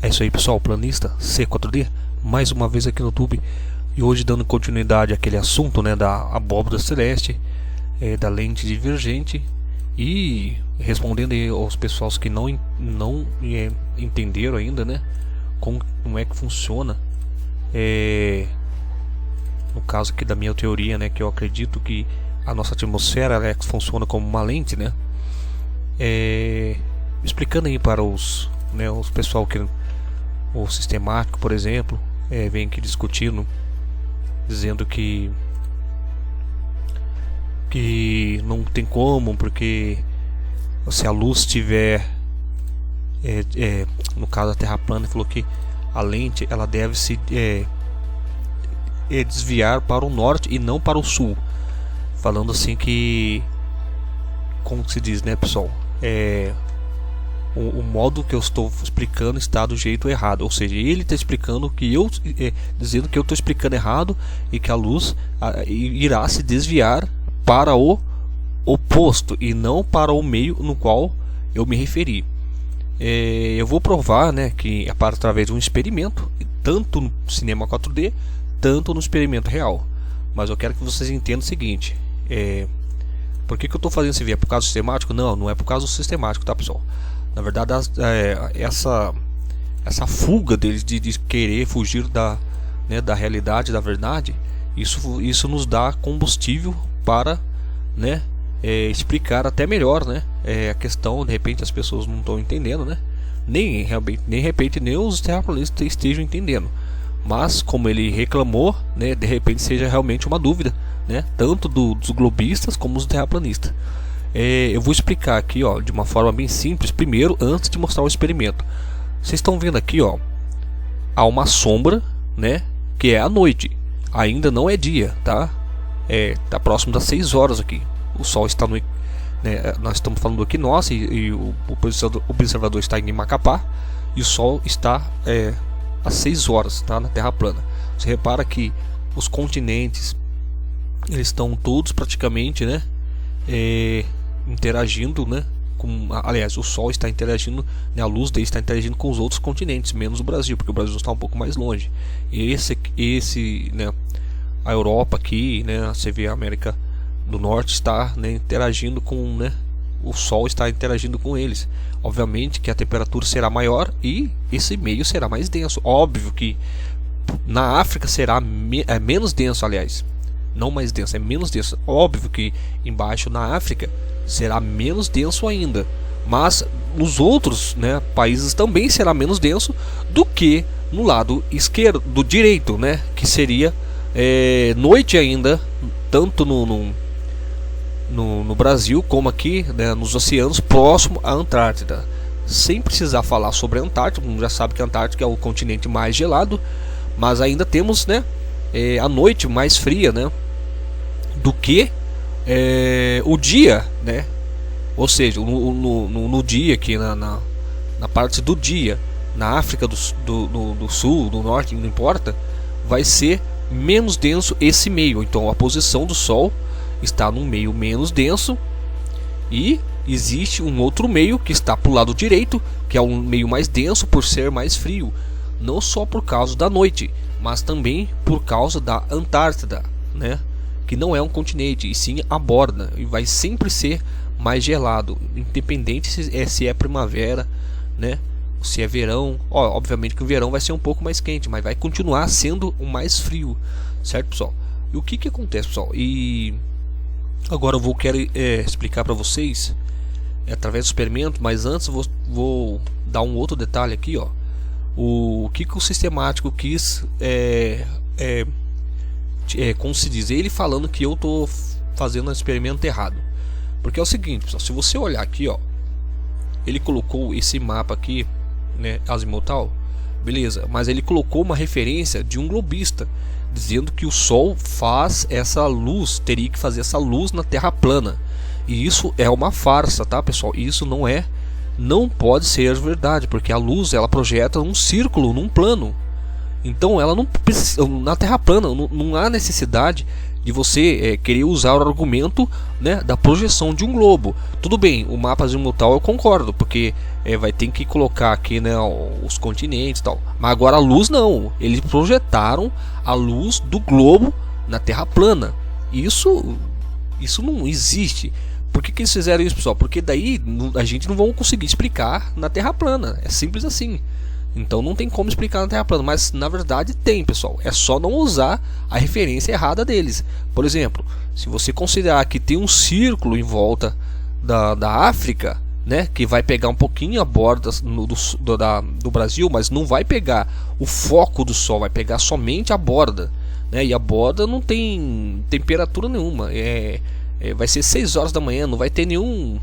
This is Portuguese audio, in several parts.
É isso aí, pessoal, planista C4D, mais uma vez aqui no YouTube. E hoje dando continuidade àquele assunto, né, da abóbora celeste, da lente divergente. E respondendo aí aos pessoas que não entenderam ainda, né, como é que funciona. No caso aqui da minha teoria, né, que eu acredito que a nossa atmosfera funciona como uma lente, né. Explicando aí para os pessoal que o sistemático, por exemplo, vem aqui discutindo, dizendo que não tem como, porque se a luz estiver no caso da Terra plana, ele falou que a lente ela deve se desviar para o norte e não para o sul, falando assim que, como se diz, né, pessoal, o modo que eu estou explicando está do jeito errado, ou seja, ele está explicando que eu dizendo que eu estou explicando errado e que a luz irá se desviar para o oposto e não para o meio no qual eu me referi. Eu vou provar, né, que é através de um experimento, tanto no cinema 4D, tanto no experimento real. Mas eu quero que vocês entendam o seguinte: por que eu estou fazendo esse vídeo? É por causa do sistemático? Não é por causa do sistemático, tá, pessoal? Na verdade, essa fuga deles de querer fugir da realidade, da verdade, isso nos dá combustível para, né, explicar até melhor, né, a questão. De repente as pessoas não estão entendendo, né, nem de repente nem os terraplanistas estejam entendendo, mas como ele reclamou, né, de repente seja realmente uma dúvida, né, tanto dos globistas como dos terraplanistas. Eu vou explicar aqui, ó, de uma forma bem simples, primeiro, antes de mostrar o experimento. Vocês estão vendo aqui, ó, há uma sombra, né, que é a noite. Ainda não é dia, tá? Tá próximo das 6 horas aqui. O sol está no, né, nós estamos falando aqui nós e o observador está em Macapá e o sol está às 6 horas, tá, na Terra plana. Você repara que os continentes eles estão todos praticamente, né, interagindo, né, aliás, o Sol está interagindo, né, a luz dele está interagindo com os outros continentes, menos o Brasil, porque o Brasil está um pouco mais longe. E esse, né, a Europa aqui, né, você vê a América do Norte está, né, interagindo com, né, o Sol está interagindo com eles. Obviamente que a temperatura será maior e esse meio será mais denso. Óbvio que na África será menos denso, aliás, não mais denso, é menos denso. Óbvio que embaixo na África será menos denso ainda, mas nos outros, né, países também será menos denso do que no lado esquerdo, do direito, né, que seria noite ainda, tanto no Brasil como aqui, né, nos oceanos próximo à Antártida. Sem precisar falar sobre a Antártida, já sabe que a Antártida é o continente mais gelado, mas ainda temos, né, a noite mais fria, né, do que o dia, né? Ou seja, no dia aqui na parte do dia, na África do Sul, do Norte, não importa, vai ser menos denso esse meio. Então a posição do Sol está num meio menos denso e existe um outro meio que está para o lado direito, que é um meio mais denso por ser mais frio, não só por causa da noite, mas também por causa da Antártida, né, que não é um continente e sim a borda, e vai sempre ser mais gelado, independente se é primavera, né, se é verão. Obviamente que o verão vai ser um pouco mais quente, mas vai continuar sendo o mais frio, certo, pessoal? E o que acontece, pessoal? E agora eu quero explicar para vocês através do experimento, mas antes vou dar um outro detalhe aqui, ó. O que o sistemático quis como se diz, ele falando que eu tô fazendo um experimento errado. Porque é o seguinte, pessoal, se você olhar aqui, ó, ele colocou esse mapa aqui, né, azimutal, beleza, mas ele colocou uma referência de um globista dizendo que o Sol faz essa luz, teria que fazer essa luz na Terra plana. E isso é uma farsa, tá, pessoal? Isso não pode ser verdade, porque a luz ela projeta um círculo num plano. Então ela não precisa, na Terra plana não há necessidade de você querer usar o argumento, né, da projeção de um globo. Tudo bem, o mapa azimutal eu concordo, porque vai ter que colocar aqui, né, os continentes e tal. Mas agora a luz não, eles projetaram a luz do globo na Terra plana. Isso não existe. Por que eles fizeram isso, pessoal? Porque daí a gente não vai conseguir explicar na Terra plana. É simples assim. Então não tem como explicar na Terra plana. Mas na verdade tem, pessoal. É só não usar a referência errada deles. Por exemplo, se você considerar que tem um círculo em volta da África, né, que vai pegar um pouquinho a borda do Brasil, mas não vai pegar o foco do Sol, vai pegar somente a borda, né? E a borda não tem temperatura nenhuma. Vai ser 6 horas da manhã, não vai ter nenhum,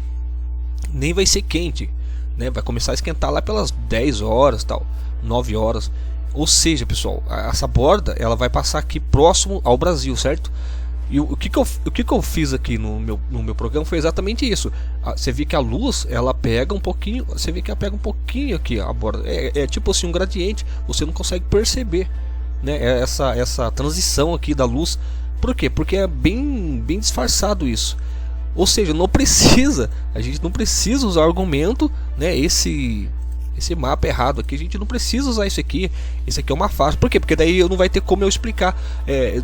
nem vai ser quente, né? Vai começar a esquentar lá pelas 10 horas, tal, 9 horas. Ou seja, pessoal, essa borda ela vai passar aqui próximo ao Brasil, certo? E o que eu fiz aqui no meu programa foi exatamente isso. Você vê que a luz ela pega um pouquinho, você vê que ela pega um pouquinho aqui a borda. É tipo assim um gradiente, você não consegue perceber, né? Essa transição aqui da luz. Por quê? Porque é bem disfarçado isso. Ou seja, a gente não precisa usar argumento, né? Esse mapa errado aqui, a gente não precisa usar isso aqui. Isso aqui é uma farsa. Por quê? Porque daí não vai ter como eu explicar,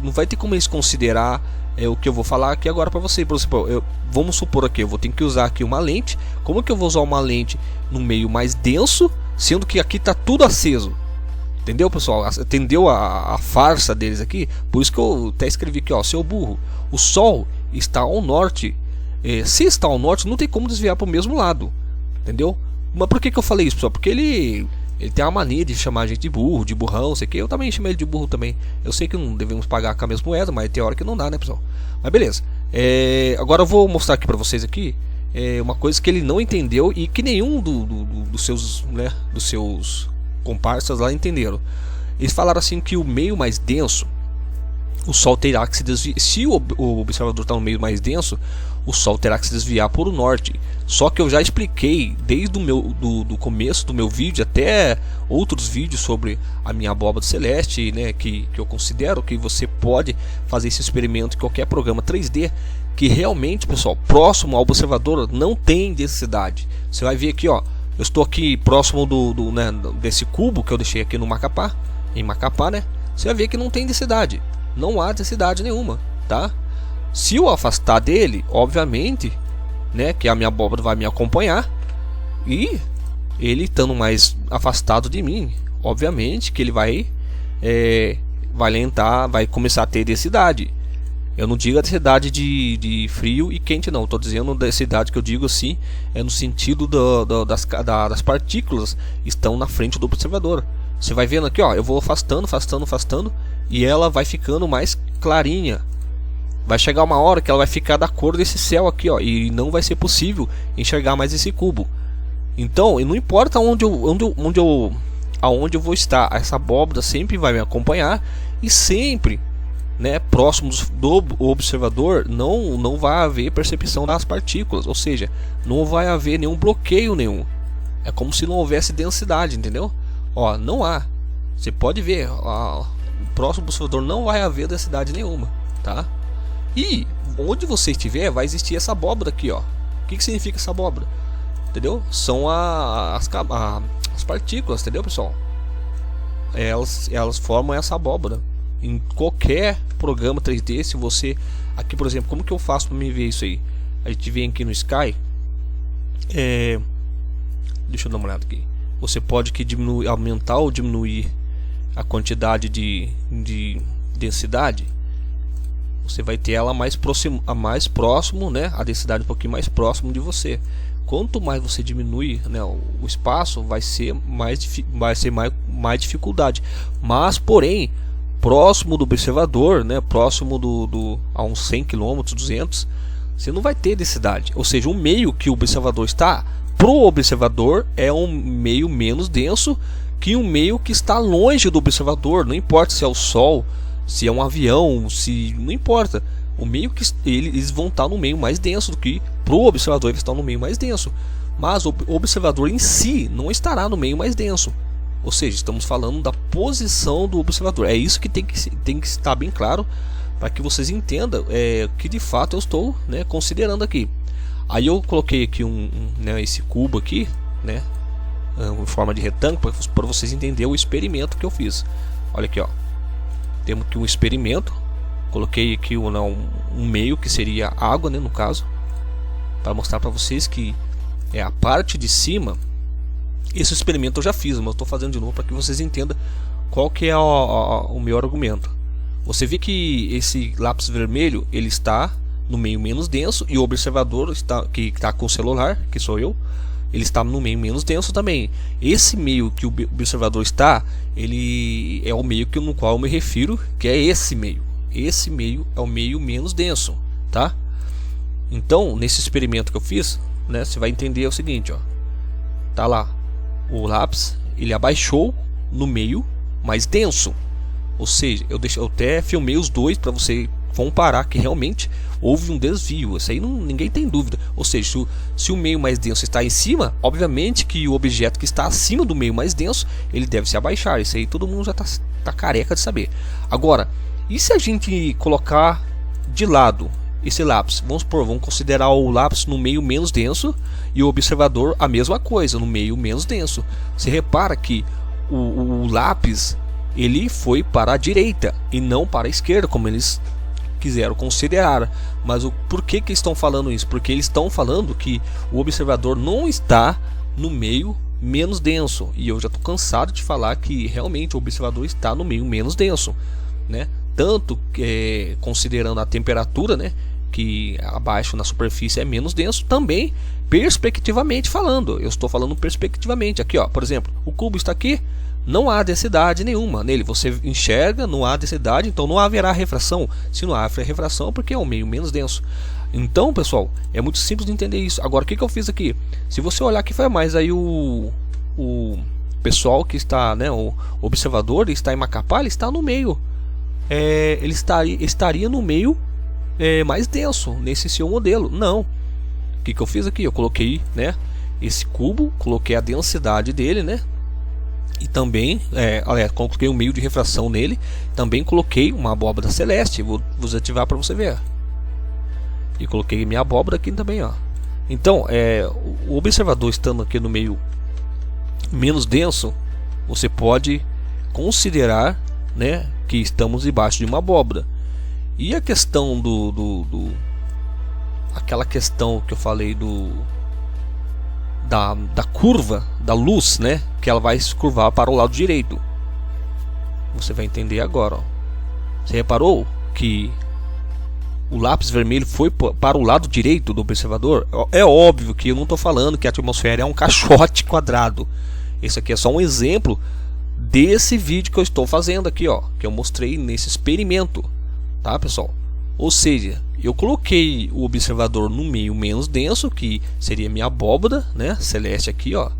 não vai ter como eles considerar o que eu vou falar aqui agora para você. Por exemplo, vamos supor aqui, eu vou ter que usar aqui uma lente. Como que eu vou usar uma lente no meio mais denso, sendo que aqui está tudo aceso? Entendeu, pessoal? Entendeu a farsa deles aqui? Por isso que eu até escrevi aqui, ó, seu burro. O Sol está ao norte. Se está ao norte, não tem como desviar para o mesmo lado. Entendeu? Mas por que eu falei isso, pessoal? Porque ele tem a mania de chamar a gente de burro, de burrão, sei que. Eu também chamei ele de burro também. Eu sei que não devemos pagar com a mesma moeda, mas tem hora que não dá, né, pessoal? Mas beleza. Agora eu vou mostrar aqui para vocês aqui uma coisa que ele não entendeu e que nenhum dos seus comparsas lá entenderam. Eles falaram assim que o meio mais denso, o Sol terá que se desviar. Se o observador está no meio mais denso, o Sol terá que se desviar para o norte. Só que eu já expliquei desde do começo do meu vídeo até outros vídeos sobre a minha abóbada celeste, né, que eu considero que você pode fazer esse experimento em qualquer programa 3D, que realmente, pessoal, próximo ao observador não tem densidade. Você vai ver aqui, ó, eu estou aqui próximo desse cubo que eu deixei aqui no Macapá, em Macapá, né? Você vai ver que não tem densidade, não há densidade nenhuma, tá? Se eu afastar dele, obviamente, né, que a minha abóbora vai me acompanhar, e ele estando mais afastado de mim, obviamente que ele vai lentar, vai começar a ter densidade. Eu não digo a densidade de frio e quente, não. Estou dizendo a densidade que eu digo assim, no sentido das partículas estão na frente do observador. Você vai vendo aqui, ó, eu vou afastando, e ela vai ficando mais clarinha. Vai chegar uma hora que ela vai ficar da cor desse céu aqui, ó, e não vai ser possível enxergar mais esse cubo. Então, não importa aonde eu vou estar, essa abóbora sempre vai me acompanhar e sempre, né, próximos do observador não vai haver percepção das partículas, ou seja, não vai haver nenhum bloqueio nenhum. É como se não houvesse densidade, entendeu? Ó, não há. Você pode ver, ó, próximo do observador não vai haver densidade nenhuma, tá? E onde você estiver vai existir essa abóbora aqui, ó. O que significa essa abóbora? Entendeu? São as partículas, entendeu, pessoal? Elas formam essa abóbora. Em qualquer programa 3D, se você... Aqui, por exemplo, como que eu faço para me ver isso aí? A gente vem aqui no Sky. Deixa eu dar uma olhada aqui. Você pode aqui aumentar ou diminuir a quantidade de densidade. Você vai ter ela mais próximo, né? A densidade um pouquinho mais próximo de você. Quanto mais você diminui, né, o espaço, vai ser mais dificuldade. Mas, porém, próximo do observador, né, próximo a uns 100 km, 200, você não vai ter densidade. Ou seja, o meio que o observador está, pro observador, é um meio menos denso que um meio que está longe do observador. Não importa se é o Sol, se é um avião, não importa. O meio que eles vão estar no meio mais denso do que pro observador eles estão no meio mais denso. Mas o observador em si não estará no meio mais denso. Ou seja, estamos falando da posição do observador. É isso que tem que estar bem claro para que vocês entendam que de fato eu estou, né, considerando aqui. Aí eu coloquei aqui né, esse cubo aqui, né, em forma de retângulo, para vocês entenderem o experimento que eu fiz. Olha aqui, ó, temos aqui um experimento. Coloquei aqui um meio que seria água, né, no caso, para mostrar para vocês que a parte de cima. Esse experimento eu já fiz, mas eu estou fazendo de novo para que vocês entendam qual que é o meu argumento. Você vê que esse lápis vermelho ele está no meio menos denso, e o observador que está com o celular, que sou eu, ele está no meio menos denso também. Esse meio que o observador está, ele é o meio no qual eu me refiro, que é esse meio. Esse meio é o meio menos denso, tá? Então, nesse experimento que eu fiz, né, você vai entender o seguinte, ó. Tá lá, o lápis, ele abaixou no meio mais denso. Ou seja, eu até filmei os dois para você comparar que realmente houve um desvio. Isso aí ninguém tem dúvida. Ou seja, se o meio mais denso está em cima, obviamente que o objeto que está acima do meio mais denso, ele deve se abaixar. Isso aí todo mundo já tá careca de saber. Agora, e se a gente colocar de lado esse lápis? Vamos considerar o lápis no meio menos denso e o observador a mesma coisa, no meio menos denso. Você repara que o lápis ele foi para a direita e não para a esquerda, como eles quiseram considerar. Mas por que estão falando isso? Porque eles estão falando que o observador não está no meio menos denso, e eu já estou cansado de falar que realmente o observador está no meio menos denso, né? Tanto que, considerando a temperatura, né, que abaixo na superfície é menos denso, também perspectivamente falando. Eu estou falando perspectivamente aqui, ó. Por exemplo, o cubo está aqui, não há densidade nenhuma nele. Você enxerga, não há densidade, então não haverá refração. Se não há refração, porque é um meio menos denso. Então, pessoal, é muito simples de entender isso. Agora, o que eu fiz aqui? Se você olhar aqui, foi mais aí o pessoal que está, né, o observador, ele está em Macapá, ele está no meio. Ele estaria no meio mais denso nesse seu modelo. Não. O que eu fiz aqui? Eu coloquei, né, esse cubo, coloquei a densidade dele, né, e também coloquei um meio de refração nele. Também coloquei uma abóbora celeste. Vou desativar para você ver. E coloquei minha abóbora aqui também, ó. Então, o observador estando aqui no meio menos denso, você pode considerar, né, que estamos debaixo de uma abóbora. E a questão aquela questão que eu falei da curva da luz, né, que ela vai se curvar para o lado direito. Você vai entender agora, ó. Você reparou que o lápis vermelho foi para o lado direito do observador? É óbvio que eu não estou falando que a atmosfera é um caixote quadrado. Esse aqui é só um exemplo desse vídeo que eu estou fazendo aqui, ó, que eu mostrei nesse experimento, tá, pessoal? Ou seja, eu coloquei o observador no meio menos denso, que seria minha abóbora, né, celeste aqui, ó.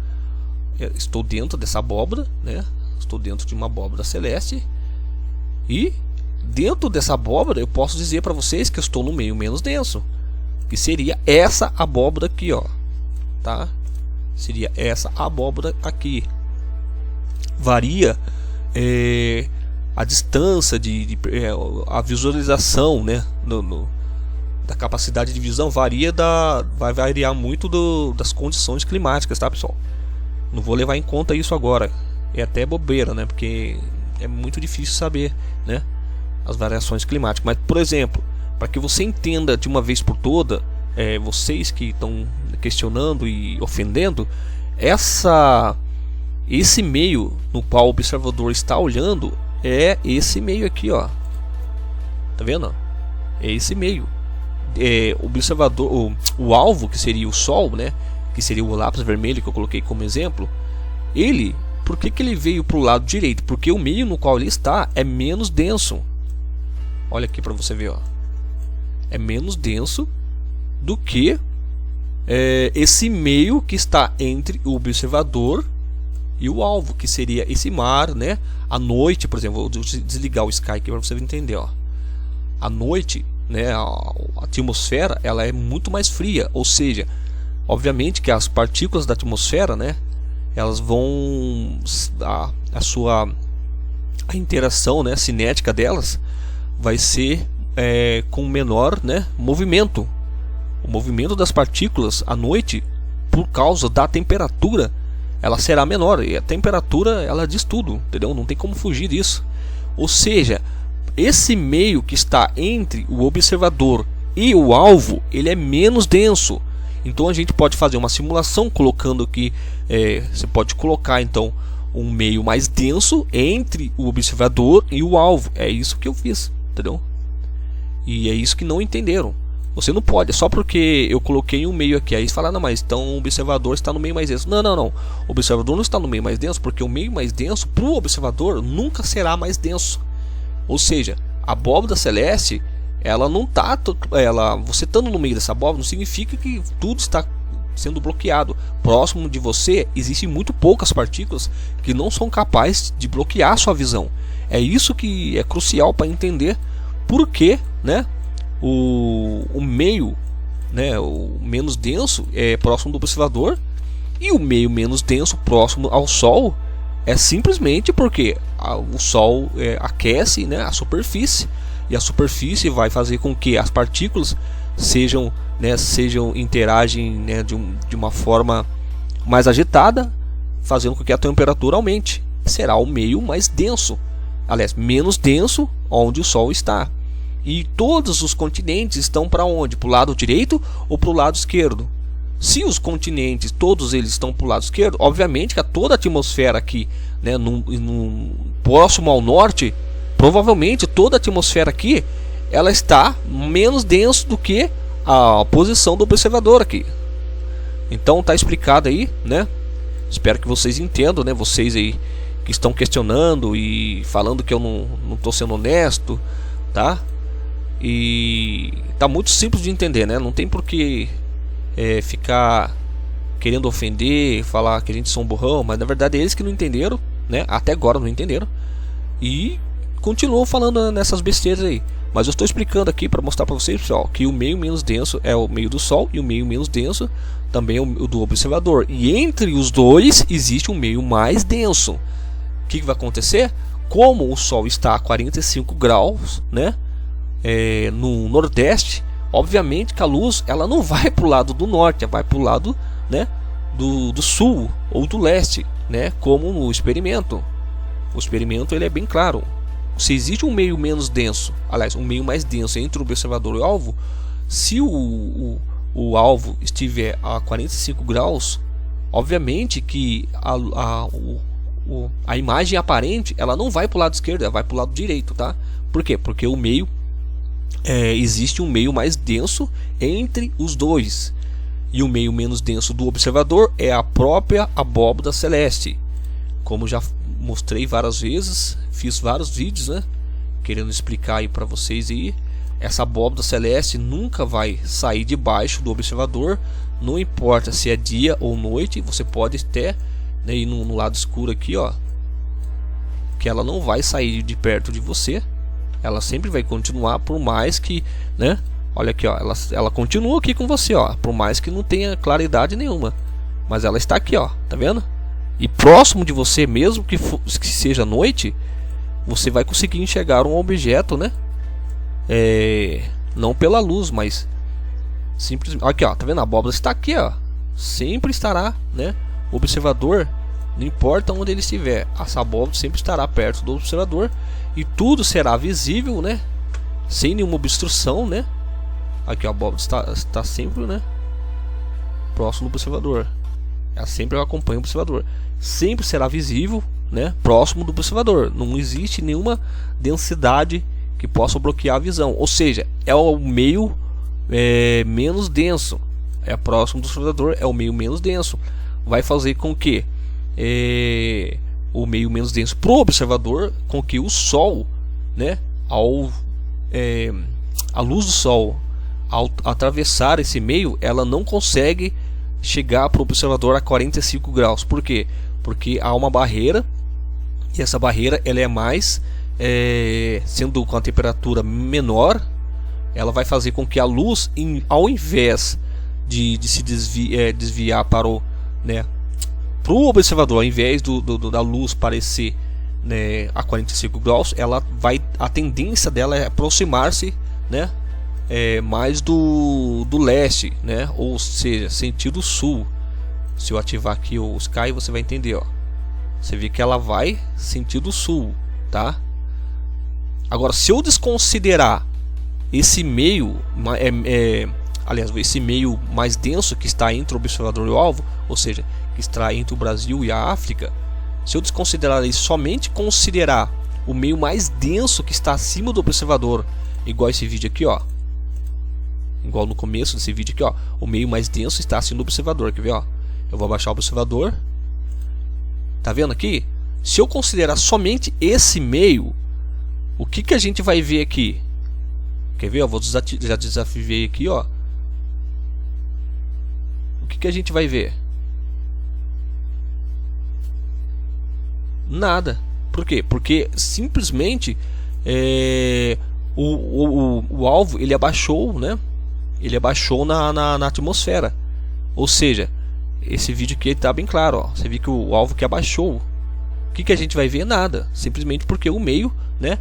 Eu estou dentro dessa abóbora, né? Estou dentro de uma abóbora celeste. E dentro dessa abóbora eu posso dizer para vocês que eu estou no meio menos denso, que seria essa abóbora aqui, ó, tá? Seria essa abóbora aqui. Varia a distância a visualização, né, da capacidade de visão vai variar muito das condições climáticas, tá, pessoal? Não vou levar em conta isso agora. É até bobeira, né? Porque é muito difícil saber, né, as variações climáticas. Mas, por exemplo, para que você entenda de uma vez por toda, vocês que estão questionando e ofendendo, esse meio no qual o observador está olhando é esse meio aqui, ó. Tá vendo? É esse meio. O observador, o alvo, que seria o Sol, né, que seria o lápis vermelho que eu coloquei como exemplo, por que ele veio para o lado direito? Porque o meio no qual ele está é menos denso. Olha aqui para você ver, ó. É menos denso do que esse meio que está entre o observador e o alvo, que seria esse mar, né? À noite, por exemplo, vou desligar o Sky aqui para você entender, ó. À noite, né, a atmosfera ela é muito mais fria, ou seja, obviamente que as partículas da atmosfera, né, elas vão a interação, né, cinética delas vai ser com menor, né, movimento. O movimento das partículas à noite, por causa da temperatura, ela será menor. E a temperatura, ela diz tudo, entendeu? Não tem como fugir disso. Ou seja, esse meio que está entre o observador e o alvo, ele é menos denso. Então a gente pode fazer uma simulação colocando que você pode colocar então um meio mais denso entre o observador e o alvo. É isso que eu fiz, entendeu? E é isso que não entenderam. Você não pode, só porque eu coloquei um meio aqui, aí você fala, não, mas então o observador está no meio mais denso. Não, não, não. O observador não está no meio mais denso, porque o meio mais denso para o observador nunca será mais denso. Ou seja, a abóbora celeste, ela não está, você estando no meio dessa abóbora não significa que tudo está sendo bloqueado. Próximo de você existem muito poucas partículas que não são capazes de bloquear a sua visão. É isso que é crucial para entender por que, né, o meio, né, o menos denso é próximo do observador e o meio menos denso próximo ao Sol é simplesmente porque o Sol aquece, né, a superfície, e a superfície vai fazer com que as partículas interagem, né, de uma forma mais agitada, fazendo com que a temperatura aumente. Será o meio mais denso, aliás, menos denso onde o Sol está. E todos os continentes estão para onde? Para o lado direito ou para o lado esquerdo? Se os continentes, todos eles estão para o lado esquerdo, obviamente que toda a atmosfera aqui, né, próximo ao norte, provavelmente toda a atmosfera aqui, ela está menos denso do que a posição do observador aqui. Então tá explicado aí, né? Espero que vocês entendam, né? Vocês aí que estão questionando e falando que eu não estou sendo honesto, tá? E tá muito simples de entender, né? Não tem por que ficar querendo ofender, falar que a gente são burrão, mas na verdade é eles que não entenderam, né? Até agora não entenderam e continuam falando nessas besteiras aí. Mas eu estou explicando aqui para mostrar para vocês, pessoal, que o meio menos denso é o meio do Sol e o meio menos denso também é o do observador. E entre os dois existe um meio mais denso. O que vai acontecer? Como o Sol está a 45 graus, né? No Nordeste, obviamente que a luz ela não vai para o lado do norte, ela vai para o lado, né, do sul ou do leste, né, como no experimento. O experimento ele é bem claro. Se existe um meio menos denso, aliás, um meio mais denso entre o observador e o alvo, se o alvo estiver a 45 graus, obviamente que a imagem aparente ela não vai para o lado esquerdo, ela vai para o lado direito, tá? Por quê? Porque o meio existe um meio mais denso entre os dois, e o meio menos denso do observador é a própria abóbora celeste. Como já mostrei várias vezes, fiz vários vídeos, né, querendo explicar aí para vocês aí, essa abóbora celeste nunca vai sair debaixo do observador, não importa se é dia ou noite. Você pode até, né, ir no lado escuro aqui, ó, que ela não vai sair de perto de você. Ela sempre vai continuar, por mais que, né, olha aqui, ó, ela continua aqui com você, ó, por mais que não tenha claridade nenhuma, mas ela está aqui, ó, tá vendo? E próximo de você, mesmo que seja noite, você vai conseguir enxergar um objeto, né? Não pela luz, mas simplesmente aqui, ó, tá vendo? A abóbora está aqui, ó, sempre estará, né? O observador, não importa onde ele estiver, essa abóbora sempre estará perto do observador e tudo será visível, né? Sem nenhuma obstrução, né? Aqui a abóbora está sempre, né, próximo do observador. Ela sempre acompanha o observador. Sempre será visível, né, próximo do observador. Não existe nenhuma densidade que possa bloquear a visão. Ou seja, é o meio menos denso. É próximo do observador, é o meio menos denso. Vai fazer com que o meio menos denso para o observador, com que o Sol, né, a luz do Sol, ao atravessar esse meio, ela não consegue chegar para o observador a 45 graus. Por quê? Porque há uma barreira, e essa barreira ela é mais, sendo com a temperatura menor, ela vai fazer com que a luz, ao invés de se desviar para o, né, para o observador, ao invés da luz parecer, né, a 45 graus, a tendência dela é aproximar-se né, mais do leste, né, ou seja, sentido sul. Se eu ativar aqui o Sky, você vai entender, ó. Você vê que ela vai sentido sul, tá? Agora, se eu desconsiderar esse meio, aliás, esse meio mais denso que está entre o observador e o alvo, ou seja, que está entre o Brasil e a África, se eu desconsiderar e somente considerar o meio mais denso que está acima do observador, igual esse vídeo aqui, ó, igual no começo desse vídeo aqui, ó, o meio mais denso está acima do observador, quer ver, ó? Eu vou abaixar o observador, tá vendo aqui? Se eu considerar somente esse meio, o que a gente vai ver aqui? Quer ver? Eu vou já desafiei aqui, ó. O que a gente vai ver? Nada. Por quê? Porque simplesmente o alvo ele abaixou, né? Ele abaixou na atmosfera. Ou seja, esse vídeo aqui está bem claro, ó. Você vê que o alvo que abaixou. O que a gente vai ver? Nada. Simplesmente porque o meio, né,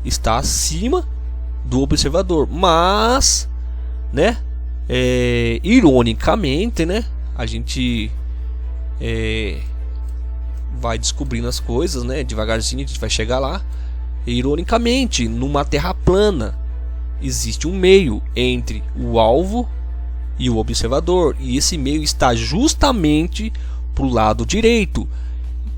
está acima do observador. Mas, né, ironicamente, né, a gente vai descobrindo as coisas, né, devagarzinho a gente vai chegar lá. Ironicamente, numa terra plana existe um meio entre o alvo e o observador, e esse meio está justamente para o lado direito,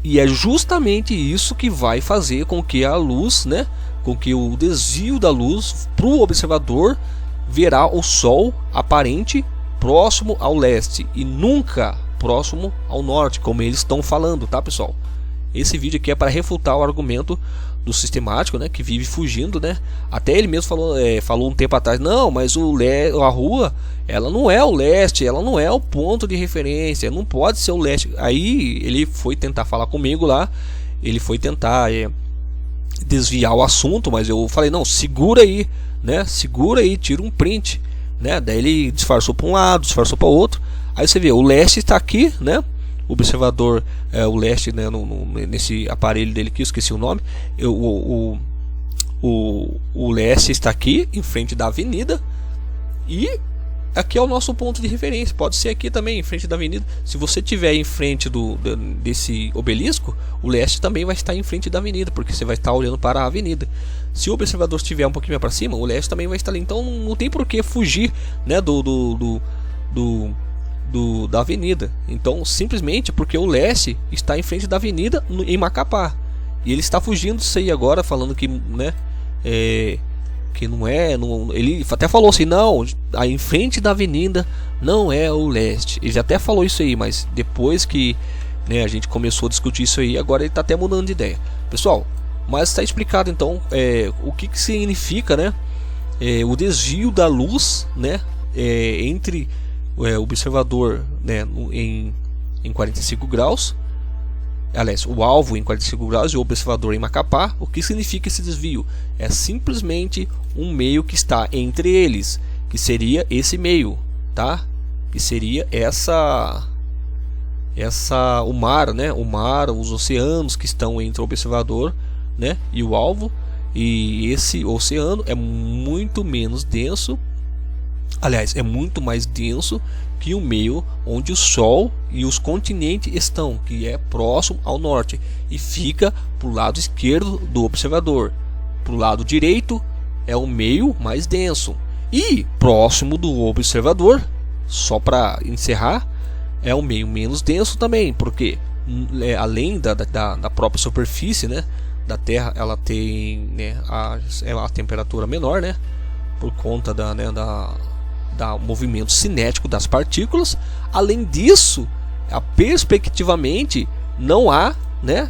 e é justamente isso que vai fazer com que a luz, né, com que o desvio da luz para o observador verá o Sol aparente próximo ao leste e nunca próximo ao norte, como eles estão falando, tá, pessoal? Esse vídeo aqui é para refutar o argumento do sistemático, né, que vive fugindo, né? Até ele mesmo falou um tempo atrás, não, mas a Rua, ela não é o leste, ela não é o ponto de referência, não pode ser o leste. Aí ele foi tentar falar comigo lá, ele foi tentar desviar o assunto, mas eu falei, não, segura aí, né? Segura aí, tira um print, né? Daí ele disfarçou para um lado, disfarçou para o outro. Aí você vê, o leste está aqui, né? O observador, o leste, né, nesse aparelho dele aqui, eu esqueci o nome. O leste está aqui em frente da avenida, e aqui é o nosso ponto de referência. Pode ser aqui também em frente da avenida. Se você estiver em frente desse obelisco, o leste também vai estar em frente da avenida, porque você vai estar olhando para a avenida. Se o observador estiver um pouquinho mais para cima, o leste também vai estar ali. Então não tem por que fugir, né, da avenida. Então simplesmente porque o leste está em frente da avenida em Macapá, e ele está fugindo disso aí agora, falando que, né, que não é, ele até falou assim, não, em frente da avenida não é o leste. Ele já até falou isso aí, mas depois que, né, a gente começou a discutir isso aí, agora ele está até mudando de ideia, pessoal. Mas está explicado então o que significa, né, o desvio da luz, né, entre o observador, né, em 45 graus, aliás, o alvo em 45 graus e o observador em Macapá. O que significa esse desvio? É simplesmente um meio que está entre eles, que seria esse meio, tá? Que seria o mar, né? O mar, os oceanos que estão entre o observador, né, e o alvo. E esse oceano é muito menos denso. Aliás, é muito mais denso que o meio onde o Sol e os continentes estão, que é próximo ao norte, e fica para o lado esquerdo do observador. Para o lado direito é o meio mais denso, e próximo do observador, só para encerrar, é o meio menos denso também, porque além da própria superfície, né, da Terra, ela tem, né, a temperatura menor, né, por conta da movimento cinético das partículas. Além disso, perspectivamente não há, né,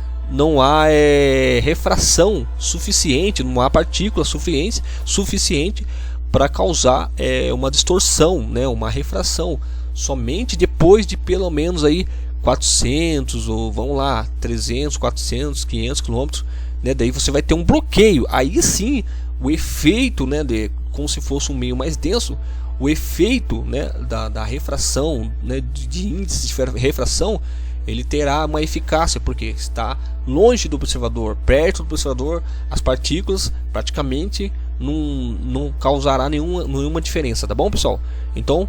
refração suficiente, não há partícula suficiente para causar uma distorção, né, uma refração. Somente depois de pelo menos aí 400 ou vamos lá 300, 400, 500 quilômetros, né, daí você vai ter um bloqueio. Aí sim o efeito, né, como se fosse um meio mais denso, o efeito, né, da refração, né, de índice de refração, ele terá uma eficácia, porque está longe do observador. Perto do observador, as partículas praticamente não causará nenhuma diferença, tá bom, pessoal? Então,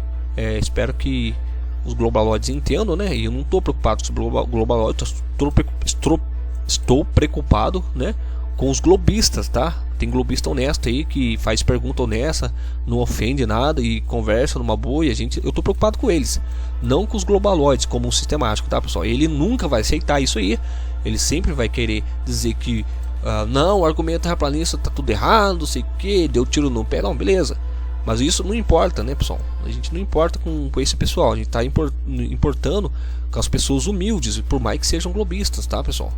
espero que os globaloides entendam, né? E eu não estou preocupado com os globaloides, estou preocupado, né, com os globistas, tá? Tem globista honesto aí que faz pergunta honesta, não ofende nada e conversa numa boa, e eu tô preocupado com eles, não com os globaloides como um sistemático, tá, pessoal? Ele nunca vai aceitar isso aí, ele sempre vai querer dizer que não, o argumento terraplanista tá tudo errado, sei o que, deu tiro no pé, não, beleza. Mas isso não importa, né, pessoal? A gente não importa com esse pessoal, a gente tá importando com as pessoas humildes, por mais que sejam globistas, tá, pessoal?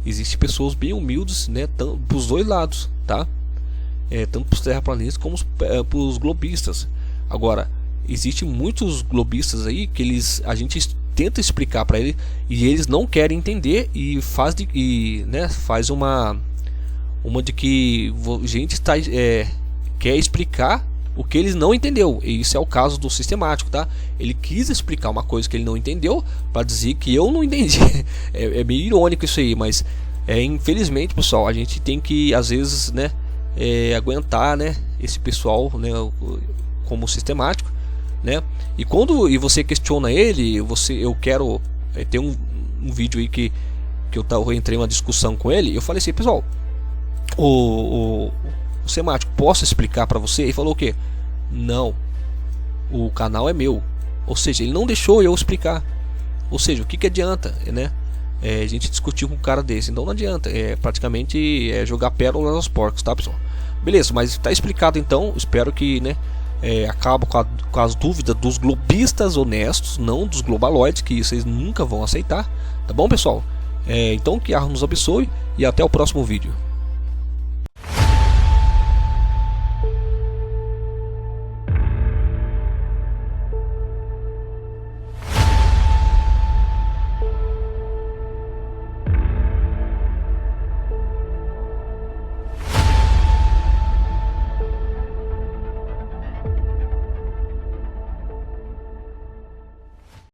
Existem pessoas bem humildes, né, para os dois lados, tá? Tanto para os terraplanistas como para os globistas. Agora, existem muitos globistas aí que a gente tenta explicar para eles e eles não querem entender e faz uma de que a gente quer explicar o que eles não entendeu, e isso é o caso do sistemático, tá? Ele quis explicar uma coisa que ele não entendeu para dizer que eu não entendi. É meio irônico isso aí, mas infelizmente, pessoal, a gente tem que às vezes, né, aguentar, né, esse pessoal, né, como sistemático, né? E quando você questiona ele, eu quero ter um vídeo aí que eu entrei em uma discussão com ele, eu falei assim, pessoal, o sistemático, posso explicar para você? Ele falou o quê? Não, o canal é meu. Ou seja, ele não deixou eu explicar. Ou seja, o que adianta, né? A gente discutir com um cara desse. Então não adianta, praticamente jogar pérolas aos porcos, tá, pessoal? Beleza, mas está explicado então. Espero que, né, acabe com as dúvidas dos globistas honestos, não dos globaloides, que vocês nunca vão aceitar, tá bom, pessoal? Então que Allah nos abençoe e até o próximo vídeo.